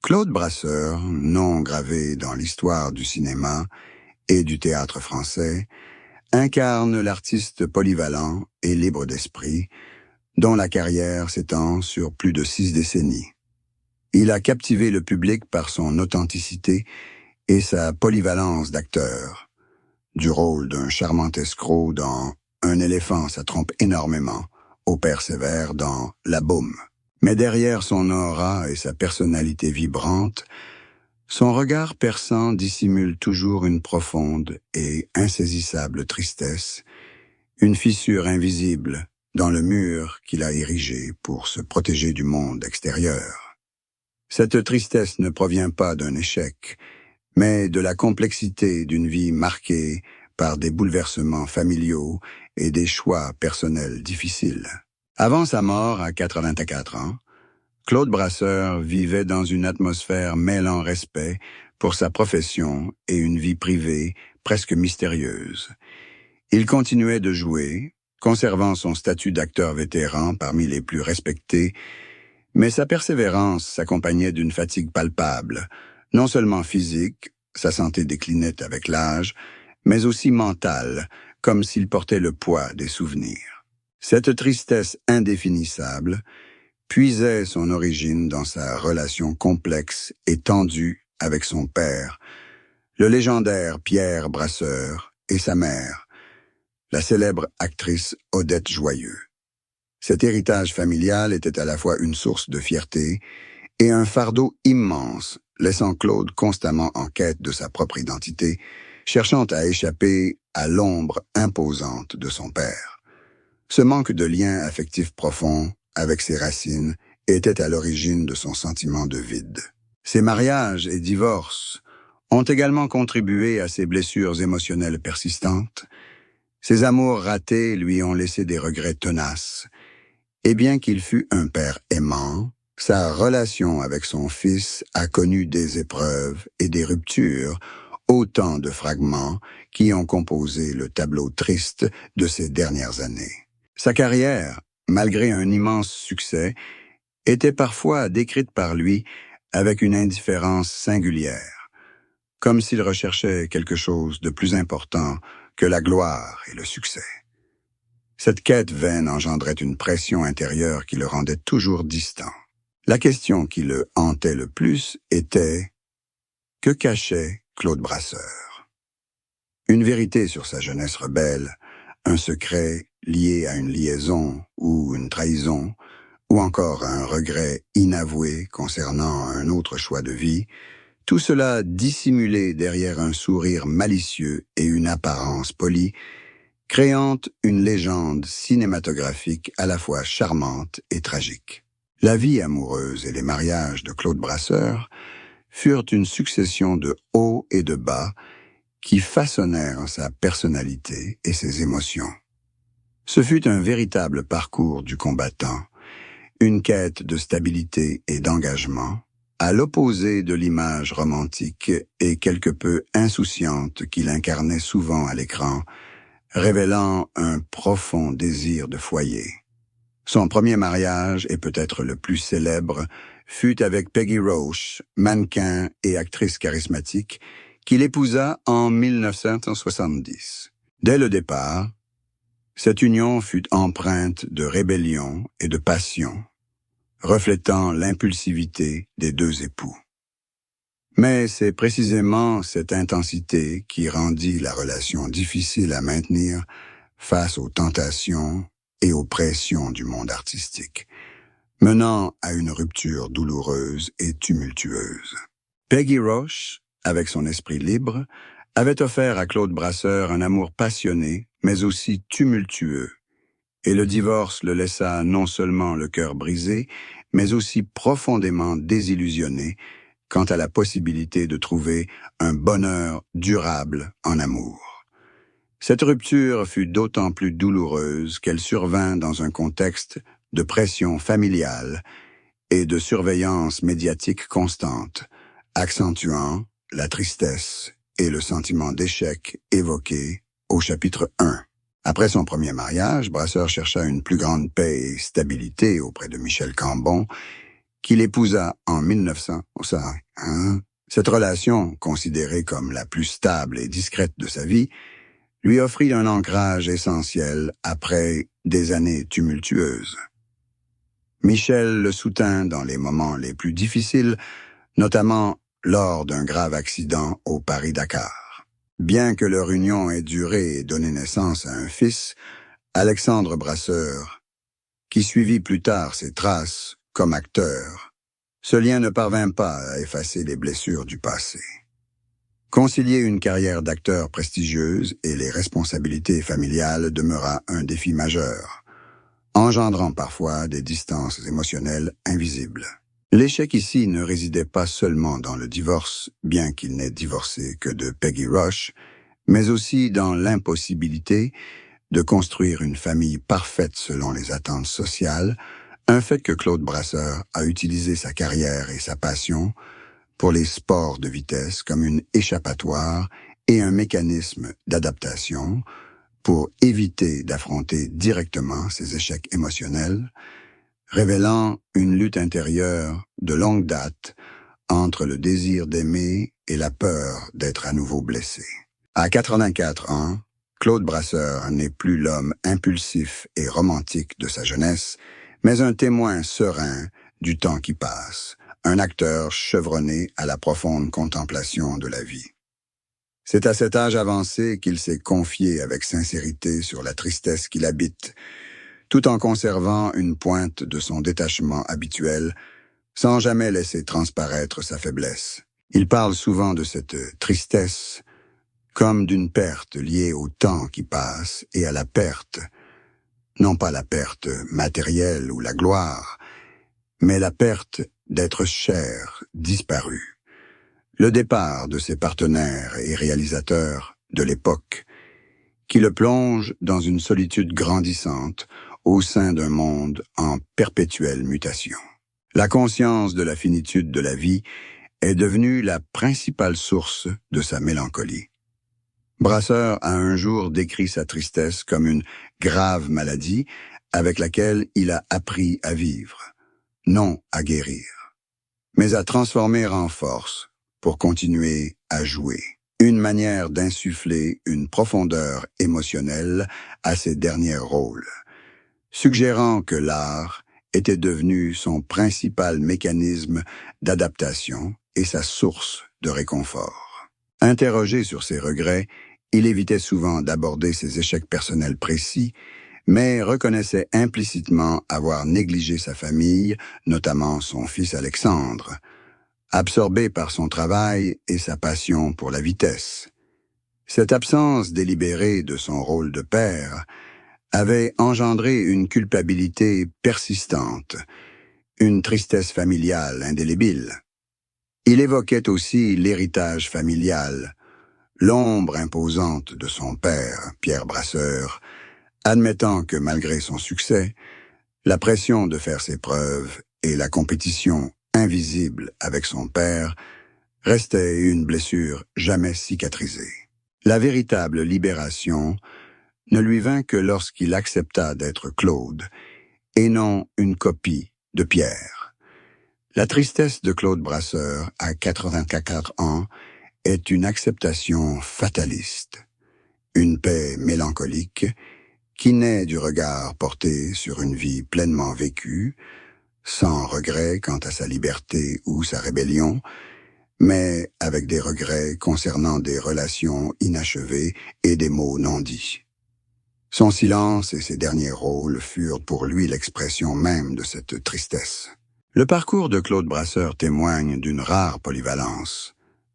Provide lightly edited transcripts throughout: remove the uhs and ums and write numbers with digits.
Claude Brasseur, nom gravé dans l'histoire du cinéma et du théâtre français, incarne l'artiste polyvalent et libre d'esprit, dont la carrière s'étend sur plus de 6 décennies. Il a captivé le public par son authenticité et sa polyvalence d'acteur. Du rôle d'un charmant escroc dans Un éléphant, ça trompe énormément, au père sévère dans La Boum. Mais derrière son aura et sa personnalité vibrante, son regard perçant dissimule toujours une profonde et insaisissable tristesse, une fissure invisible dans le mur qu'il a érigé pour se protéger du monde extérieur. Cette tristesse ne provient pas d'un échec, mais de la complexité d'une vie marquée par des bouleversements familiaux et des choix personnels difficiles. Avant sa mort à 84 ans, Claude Brasseur vivait dans une atmosphère mêlant respect pour sa profession et une vie privée presque mystérieuse. Il continuait de jouer, conservant son statut d'acteur vétéran parmi les plus respectés, mais sa persévérance s'accompagnait d'une fatigue palpable, non seulement physique, sa santé déclinait avec l'âge, mais aussi mentale, comme s'il portait le poids des souvenirs. Cette tristesse indéfinissable puisait son origine dans sa relation complexe et tendue avec son père, le légendaire Pierre Brasseur, et sa mère, la célèbre actrice Odette Joyeux. Cet héritage familial était à la fois une source de fierté et un fardeau immense, laissant Claude constamment en quête de sa propre identité, cherchant à échapper à l'ombre imposante de son père. Ce manque de lien affectif profond avec ses racines était à l'origine de son sentiment de vide. Ses mariages et divorces ont également contribué à ses blessures émotionnelles persistantes. Ses amours ratés lui ont laissé des regrets tenaces. Et bien qu'il fût un père aimant, sa relation avec son fils a connu des épreuves et des ruptures, autant de fragments qui ont composé le tableau triste de ces dernières années. Sa carrière, malgré un immense succès, était parfois décrite par lui avec une indifférence singulière, comme s'il recherchait quelque chose de plus important que la gloire et le succès. Cette quête vaine engendrait une pression intérieure qui le rendait toujours distant. La question qui le hantait le plus était « Que cachait Claude Brasseur ?» Une vérité sur sa jeunesse rebelle, un secret lié à une liaison ou une trahison, ou encore un regret inavoué concernant un autre choix de vie, tout cela dissimulé derrière un sourire malicieux et une apparence polie, créant une légende cinématographique à la fois charmante et tragique. La vie amoureuse et les mariages de Claude Brasseur furent une succession de hauts et de bas qui façonnèrent sa personnalité et ses émotions. Ce fut un véritable parcours du combattant, une quête de stabilité et d'engagement, à l'opposé de l'image romantique et quelque peu insouciante qu'il incarnait souvent à l'écran, révélant un profond désir de foyer. Son premier mariage, et peut-être le plus célèbre, fut avec Peggy Roche, mannequin et actrice charismatique, qu'il épousa en 1970. Dès le départ, cette union fut empreinte de rébellion et de passion, reflétant l'impulsivité des deux époux. Mais c'est précisément cette intensité qui rendit la relation difficile à maintenir face aux tentations et aux pressions du monde artistique, menant à une rupture douloureuse et tumultueuse. Peggy Roche, avec son esprit libre, avait offert à Claude Brasseur un amour passionné, mais aussi tumultueux, et le divorce le laissa non seulement le cœur brisé, mais aussi profondément désillusionné quant à la possibilité de trouver un bonheur durable en amour. Cette rupture fut d'autant plus douloureuse qu'elle survint dans un contexte de pression familiale et de surveillance médiatique constante, accentuant la tristesse et le sentiment d'échec évoqué au chapitre 1. Après son premier mariage, Brasseur chercha une plus grande paix et stabilité auprès de Michel Cambon, qu'il épousa en 1900. Ça, hein? Cette relation, considérée comme la plus stable et discrète de sa vie, lui offrit un ancrage essentiel après des années tumultueuses. Michel le soutint dans les moments les plus difficiles, notamment lors d'un grave accident au Paris-Dakar. Bien que leur union ait duré et donné naissance à un fils, Alexandre Brasseur, qui suivit plus tard ses traces comme acteur, ce lien ne parvint pas à effacer les blessures du passé. Concilier une carrière d'acteur prestigieuse et les responsabilités familiales demeura un défi majeur, engendrant parfois des distances émotionnelles invisibles. L'échec ici ne résidait pas seulement dans le divorce, bien qu'il n'ait divorcé que de Peggy Rush, mais aussi dans l'impossibilité de construire une famille parfaite selon les attentes sociales, un fait que Claude Brasseur a utilisé sa carrière et sa passion pour les sports de vitesse comme une échappatoire et un mécanisme d'adaptation pour éviter d'affronter directement ses échecs émotionnels, révélant une lutte intérieure de longue date entre le désir d'aimer et la peur d'être à nouveau blessé. À 84 ans, Claude Brasseur n'est plus l'homme impulsif et romantique de sa jeunesse, mais un témoin serein du temps qui passe, un acteur chevronné à la profonde contemplation de la vie. C'est à cet âge avancé qu'il s'est confié avec sincérité sur la tristesse qui l'habite, tout en conservant une pointe de son détachement habituel, sans jamais laisser transparaître sa faiblesse. Il parle souvent de cette tristesse comme d'une perte liée au temps qui passe et à la perte, non pas la perte matérielle ou la gloire, mais la perte d'être cher, disparu. Le départ de ses partenaires et réalisateurs de l'époque, qui le plonge dans une solitude grandissante au sein d'un monde en perpétuelle mutation. La conscience de la finitude de la vie est devenue la principale source de sa mélancolie. Brasseur a un jour décrit sa tristesse comme une grave maladie avec laquelle il a appris à vivre, non à guérir, mais à transformer en force pour continuer à jouer. Une manière d'insuffler une profondeur émotionnelle à ses derniers rôles, suggérant que l'art était devenu son principal mécanisme d'adaptation et sa source de réconfort. Interrogé sur ses regrets, il évitait souvent d'aborder ses échecs personnels précis, mais reconnaissait implicitement avoir négligé sa famille, notamment son fils Alexandre, absorbé par son travail et sa passion pour la vitesse. Cette absence délibérée de son rôle de père avait engendré une culpabilité persistante, une tristesse familiale indélébile. Il évoquait aussi l'héritage familial, l'ombre imposante de son père, Pierre Brasseur, admettant que malgré son succès, la pression de faire ses preuves et la compétition invisible avec son père restait une blessure jamais cicatrisée. La véritable libération ne lui vint que lorsqu'il accepta d'être Claude et non une copie de Pierre. La tristesse de Claude Brasseur, à 84 ans, est une acceptation fataliste, une paix mélancolique qui naît du regard porté sur une vie pleinement vécue, sans regret quant à sa liberté ou sa rébellion, mais avec des regrets concernant des relations inachevées et des mots non dits. Son silence et ses derniers rôles furent pour lui l'expression même de cette tristesse. Le parcours de Claude Brasseur témoigne d'une rare polyvalence.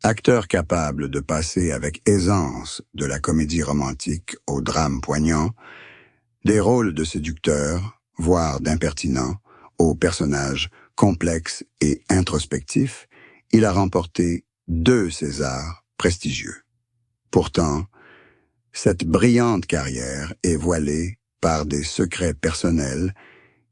Acteur capable de passer avec aisance de la comédie romantique au drame poignant, des rôles de séducteur, voire d'impertinent, aux personnages complexes et introspectifs, il a remporté 2 Césars prestigieux. Pourtant, cette brillante carrière est voilée par des secrets personnels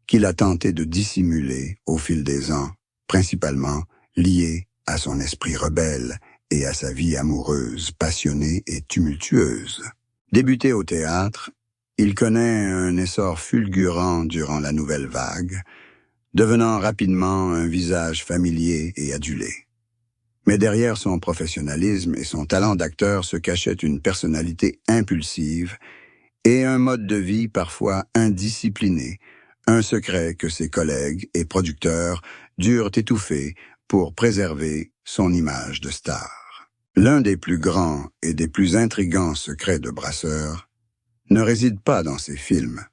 qu'il a tenté de dissimuler au fil des ans, principalement liés à son esprit rebelle et à sa vie amoureuse, passionnée et tumultueuse. Débuté au théâtre, il connaît un essor fulgurant durant la Nouvelle Vague, devenant rapidement un visage familier et adulé. Mais derrière son professionnalisme et son talent d'acteur se cachait une personnalité impulsive et un mode de vie parfois indiscipliné, un secret que ses collègues et producteurs durent étouffer pour préserver son image de star. L'un des plus grands et des plus intrigants secrets de Brasseur ne réside pas dans ses films,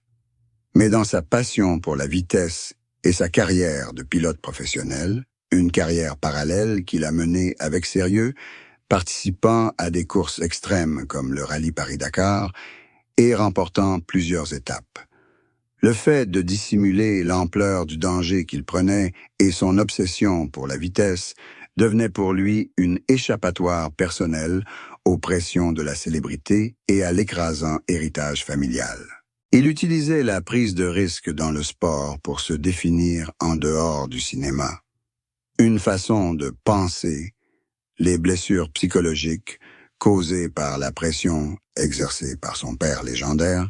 mais dans sa passion pour la vitesse et sa carrière de pilote professionnel, une carrière parallèle qu'il a menée avec sérieux, participant à des courses extrêmes comme le rallye Paris-Dakar et remportant plusieurs étapes. Le fait de dissimuler l'ampleur du danger qu'il prenait et son obsession pour la vitesse devenait pour lui une échappatoire personnelle aux pressions de la célébrité et à l'écrasant héritage familial. Il utilisait la prise de risque dans le sport pour se définir en dehors du cinéma. Une façon de penser les blessures psychologiques causées par la pression exercée par son père légendaire,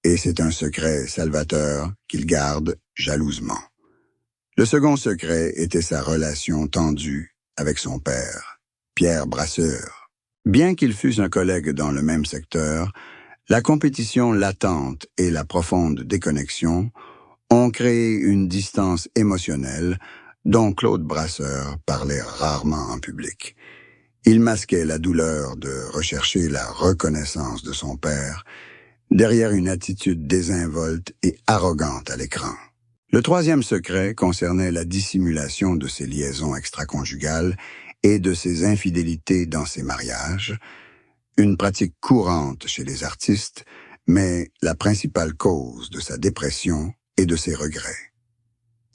et c'est un secret salvateur qu'il garde jalousement. Le second secret était sa relation tendue avec son père, Pierre Brasseur. Bien qu'ils fussent un collègue dans le même secteur, la compétition latente et la profonde déconnexion ont créé une distance émotionnelle dont Claude Brasseur parlait rarement en public. Il masquait la douleur de rechercher la reconnaissance de son père derrière une attitude désinvolte et arrogante à l'écran. Le troisième secret concernait la dissimulation de ses liaisons extraconjugales et de ses infidélités dans ses mariages, une pratique courante chez les artistes, mais la principale cause de sa dépression et de ses regrets.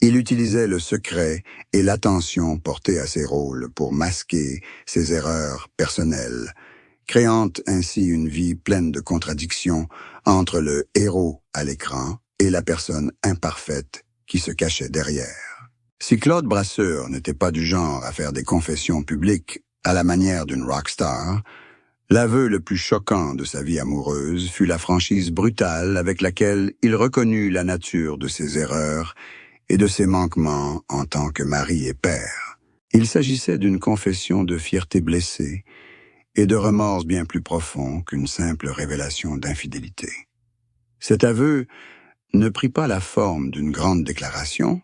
Il utilisait le secret et l'attention portée à ses rôles pour masquer ses erreurs personnelles, créant ainsi une vie pleine de contradictions entre le héros à l'écran et la personne imparfaite qui se cachait derrière. Si Claude Brasseur n'était pas du genre à faire des confessions publiques à la manière d'une rockstar, l'aveu le plus choquant de sa vie amoureuse fut la franchise brutale avec laquelle il reconnut la nature de ses erreurs et de ses manquements en tant que mari et père. Il s'agissait d'une confession de fierté blessée et de remords bien plus profonds qu'une simple révélation d'infidélité. Cet aveu ne prit pas la forme d'une grande déclaration,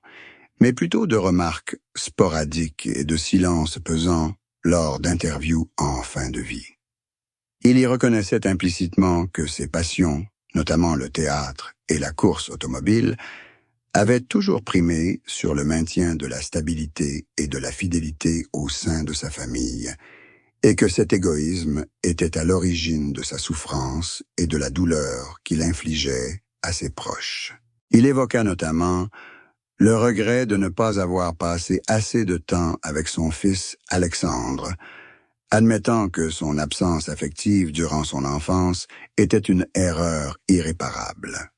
mais plutôt de remarques sporadiques et de silences pesants lors d'interviews en fin de vie. Il y reconnaissait implicitement que ses passions, notamment le théâtre et la course automobile, avaient toujours primé sur le maintien de la stabilité et de la fidélité au sein de sa famille, et que cet égoïsme était à l'origine de sa souffrance et de la douleur qu'il infligeait à ses proches. Il évoqua notamment le regret de ne pas avoir passé assez de temps avec son fils Alexandre, admettant que son absence affective durant son enfance était une erreur irréparable.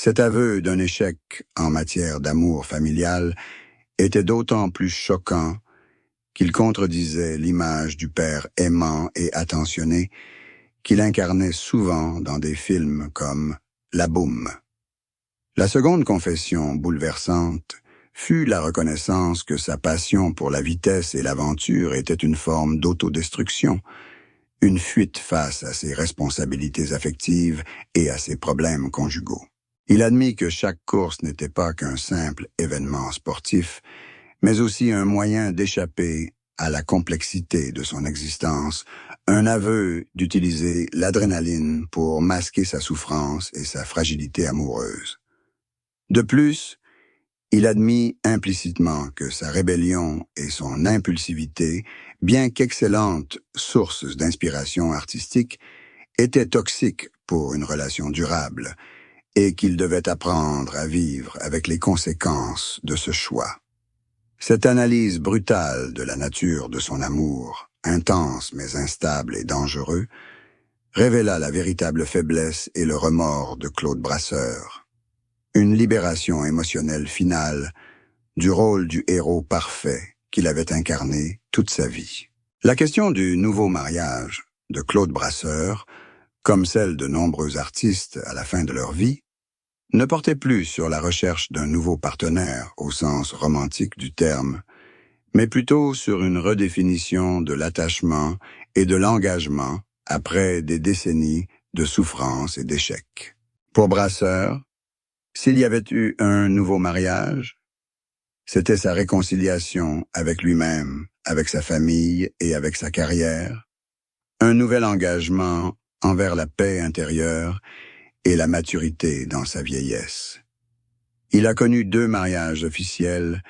Cet aveu d'un échec en matière d'amour familial était d'autant plus choquant qu'il contredisait l'image du père aimant et attentionné qu'il incarnait souvent dans des films comme La Boum. La seconde confession bouleversante fut la reconnaissance que sa passion pour la vitesse et l'aventure était une forme d'autodestruction, une fuite face à ses responsabilités affectives et à ses problèmes conjugaux. Il admit que chaque course n'était pas qu'un simple événement sportif, mais aussi un moyen d'échapper à la complexité de son existence, un aveu d'utiliser l'adrénaline pour masquer sa souffrance et sa fragilité amoureuse. De plus, il admit implicitement que sa rébellion et son impulsivité, bien qu'excellentes sources d'inspiration artistique, étaient toxiques pour une relation durable, et qu'il devait apprendre à vivre avec les conséquences de ce choix. Cette analyse brutale de la nature de son amour, intense mais instable et dangereux, révéla la véritable faiblesse et le remords de Claude Brasseur. Une libération émotionnelle finale du rôle du héros parfait qu'il avait incarné toute sa vie. La question du nouveau mariage de Claude Brasseur, comme celle de nombreux artistes à la fin de leur vie, ne portait plus sur la recherche d'un nouveau partenaire au sens romantique du terme, mais plutôt sur une redéfinition de l'attachement et de l'engagement après des décennies de souffrance et d'échecs. Pour Brasseur, s'il y avait eu un nouveau mariage, c'était sa réconciliation avec lui-même, avec sa famille et avec sa carrière, un nouvel engagement envers la paix intérieure et la maturité dans sa vieillesse. Il a connu 2 mariages officiels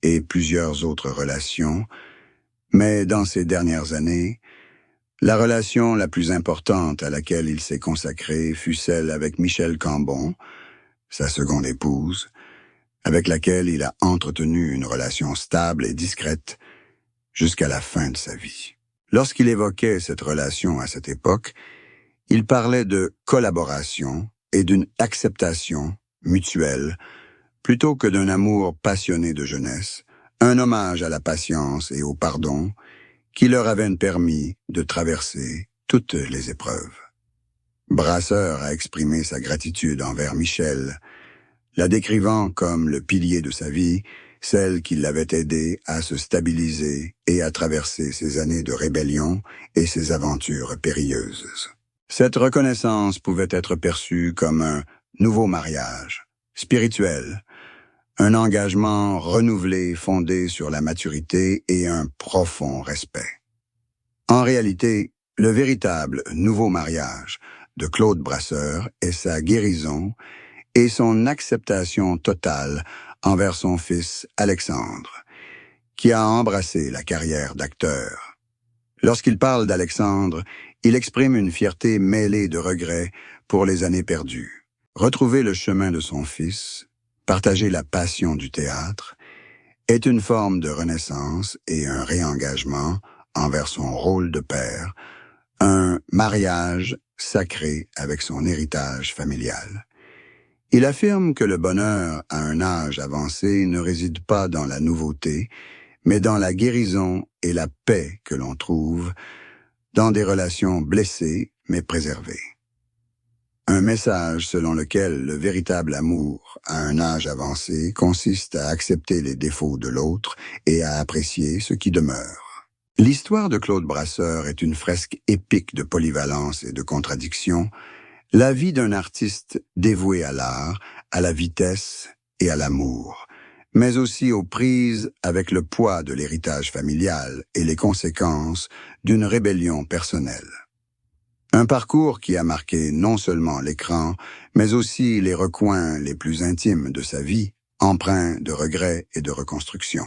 et plusieurs autres relations, mais dans ces dernières années, la relation la plus importante à laquelle il s'est consacré fut celle avec Michel Cambon, sa seconde épouse, avec laquelle il a entretenu une relation stable et discrète jusqu'à la fin de sa vie. Lorsqu'il évoquait cette relation à cette époque, il parlait de collaboration et d'une acceptation mutuelle plutôt que d'un amour passionné de jeunesse, un hommage à la patience et au pardon qui leur avaient permis de traverser toutes les épreuves. Brasseur a exprimé sa gratitude envers Michel, la décrivant comme le pilier de sa vie, celle qui l'avait aidé à se stabiliser et à traverser ses années de rébellion et ses aventures périlleuses. Cette reconnaissance pouvait être perçue comme un nouveau mariage, spirituel, un engagement renouvelé fondé sur la maturité et un profond respect. En réalité, le véritable nouveau mariage de Claude Brasseur est sa guérison et son acceptation totale envers son fils Alexandre, qui a embrassé la carrière d'acteur. Lorsqu'il parle d'Alexandre, il exprime une fierté mêlée de regrets pour les années perdues. Retrouver le chemin de son fils, partager la passion du théâtre, est une forme de renaissance et un réengagement envers son rôle de père, un mariage sacré avec son héritage familial. Il affirme que le bonheur à un âge avancé ne réside pas dans la nouveauté, mais dans la guérison et la paix que l'on trouve dans des relations blessées mais préservées. Un message selon lequel le véritable amour à un âge avancé consiste à accepter les défauts de l'autre et à apprécier ce qui demeure. L'histoire de Claude Brasseur est une fresque épique de polyvalence et de contradictions, la vie d'un artiste dévoué à l'art, à la vitesse et à l'amour, mais aussi aux prises avec le poids de l'héritage familial et les conséquences d'une rébellion personnelle. Un parcours qui a marqué non seulement l'écran, mais aussi les recoins les plus intimes de sa vie, empreints de regrets et de reconstruction.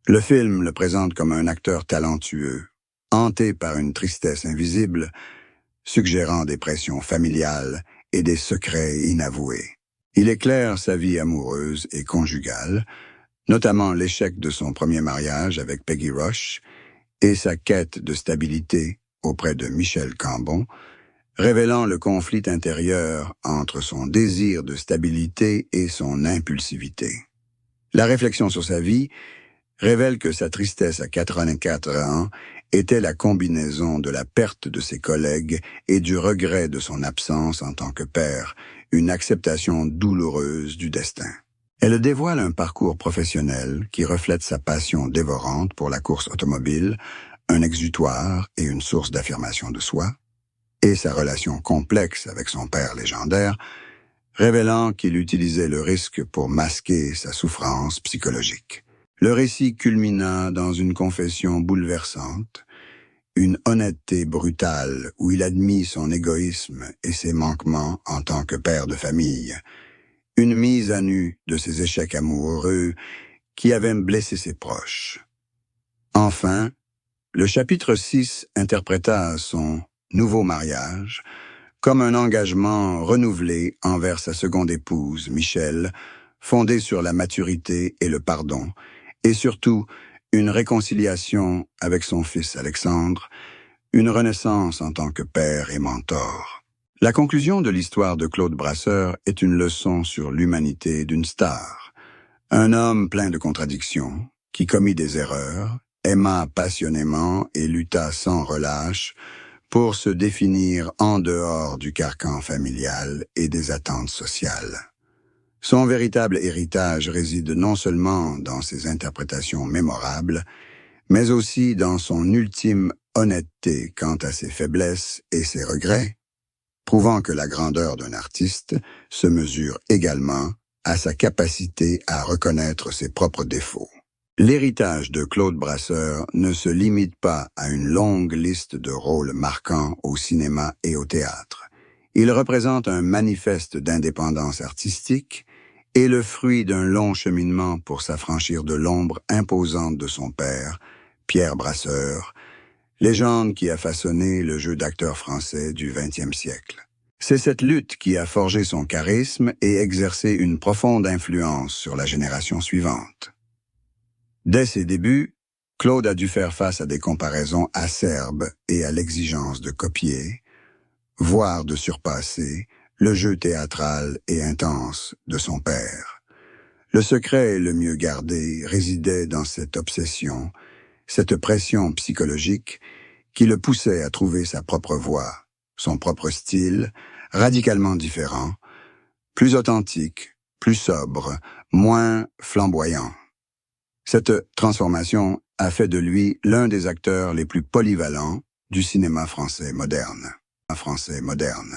Le film le présente comme un acteur talentueux, hanté par une tristesse invisible, suggérant des pressions familiales et des secrets inavoués. Il éclaire sa vie amoureuse et conjugale, notamment l'échec de son premier mariage avec Peggy Rush et sa quête de stabilité auprès de Michel Cambon, révélant le conflit intérieur entre son désir de stabilité et son impulsivité. La réflexion sur sa vie révèle que sa tristesse à 84 ans était la combinaison de la perte de ses collègues et du regret de son absence en tant que père, une acceptation douloureuse du destin. Elle dévoile un parcours professionnel qui reflète sa passion dévorante pour la course automobile, un exutoire et une source d'affirmation de soi, et sa relation complexe avec son père légendaire, révélant qu'il utilisait le risque pour masquer sa souffrance psychologique. Le récit culmina dans une confession bouleversante, une honnêteté brutale où il admit son égoïsme et ses manquements en tant que père de famille, une mise à nu de ses échecs amoureux qui avaient blessé ses proches. Enfin, le chapitre 6 interpréta son nouveau mariage comme un engagement renouvelé envers sa seconde épouse, Michel, fondé sur la maturité et le pardon, et surtout une réconciliation avec son fils Alexandre, une renaissance en tant que père et mentor. La conclusion de l'histoire de Claude Brasseur est une leçon sur l'humanité d'une star, un homme plein de contradictions, qui commit des erreurs, aima passionnément et lutta sans relâche pour se définir en dehors du carcan familial et des attentes sociales. Son véritable héritage réside non seulement dans ses interprétations mémorables, mais aussi dans son ultime honnêteté quant à ses faiblesses et ses regrets, prouvant que la grandeur d'un artiste se mesure également à sa capacité à reconnaître ses propres défauts. L'héritage de Claude Brasseur ne se limite pas à une longue liste de rôles marquants au cinéma et au théâtre. Il représente un manifeste d'indépendance artistique et le fruit d'un long cheminement pour s'affranchir de l'ombre imposante de son père, Pierre Brasseur, légende qui a façonné le jeu d'acteur français du XXe siècle. C'est cette lutte qui a forgé son charisme et exercé une profonde influence sur la génération suivante. Dès ses débuts, Claude a dû faire face à des comparaisons acerbes et à l'exigence de copier, voire de surpasser, le jeu théâtral et intense de son père. Le secret le mieux gardé résidait dans cette obsession, cette pression psychologique qui le poussait à trouver sa propre voix, son propre style, radicalement différent, plus authentique, plus sobre, moins flamboyant. Cette transformation a fait de lui l'un des acteurs les plus polyvalents du cinéma français moderne. Un français moderne.